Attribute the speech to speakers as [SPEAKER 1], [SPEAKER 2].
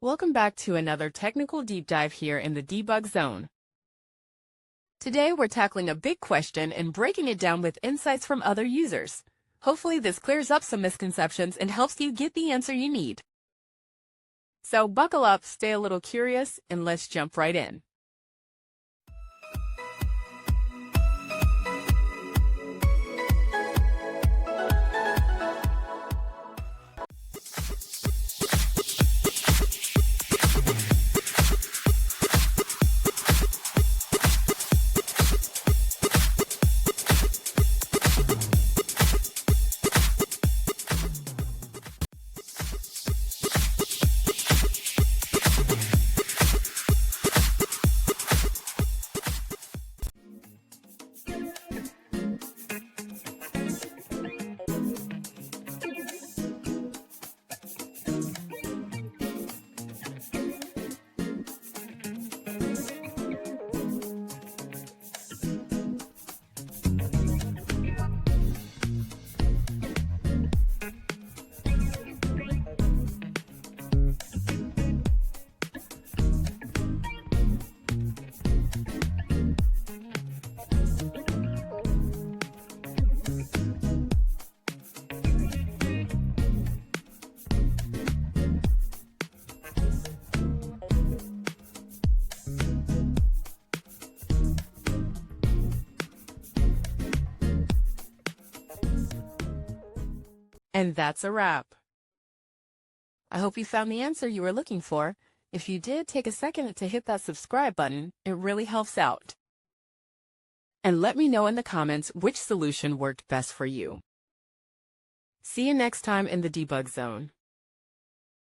[SPEAKER 1] Welcome back to another technical deep dive here in the debug zone. Today we're tackling a big question and breaking it down with insights from other users. Hopefully this clears up some misconceptions and helps you get the answer you need. So buckle up, stay a little curious, and let's jump right in. And that's a wrap. I hope you found the answer you were looking for. If you did, take a second to hit that subscribe button. It really helps out. And let me know in the comments which solution worked best for you. See you next time in the debug zone.